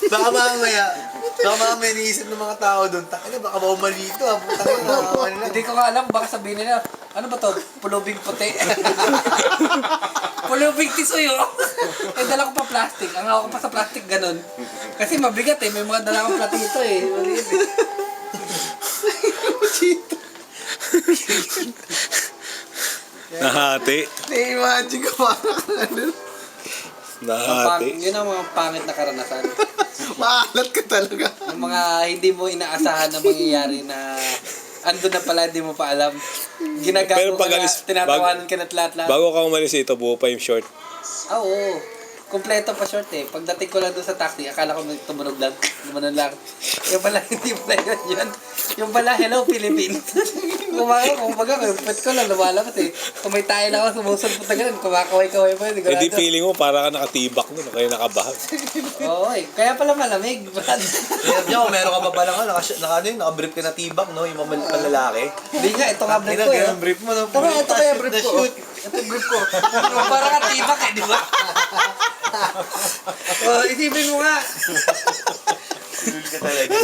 Baka mamaya iniisip ng mga tao doon, takina, baka maumali ito, ha? Hindi ko nga alam, baka sabihin nila, ano ba to? Pulubing puti. Pulubing tisuyo. Eh, dala ko pa plastic. Ang ako pa sa plastic, ganun. Kasi mabigat eh, may mga dala akong platito eh. Maliit eh. Nahati. Na-imagine ko parang ano. Nahati. Yun ang mga pangit na karanasan. Maalat ka talaga. Yung mga hindi mo inaasahan na mangyayari na andun na pala, hindi mo pa alam. Ginagago Pero ka pag na, alis- tinatawanan ka na lahat-lahat. Bago ka umalis ito, buo pa yung short. Ah, oo. Kompleto pa short eh. Pagdating ko lang doon sa taxi, akala ko may tumunog lang. Lumanon lang. Yung pala, hindi pala yun. Yung pala, hello Philippines. Kumbaga, pwet ko lang, lumalabas eh. Kung may tayo lang ako, sumusulpot na ganun, kumakaway-kaway pa yun. Eh di feeling mo, para ka nakatibak nun, kaya nakabahag. Oo eh. Kaya pala malamig, Brad. Kaya niyo, meron ka pa ba lang, naka-brief ka na tibak, no? Yung mamalit pa lalaki. Hindi nga, ito nga brief ko eh. Ganun brief mo, no? Tara, ito kaya brief ko. Ito brief ko. Para ka tibak eh, di ba? Isipin mo nga. Tulul ka talaga.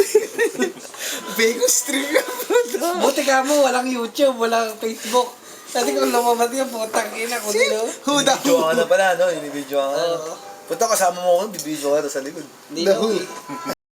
Bego stream ka pa. Buti ka mo, walang YouTube, walang Facebook. Dati kung lumabas yun, putang ina ko nilo. Huda ka na pala, no? Inibidyo ka na. Oo. Punta kasama mo ako, bibidyo ka sa likod. Hindi na,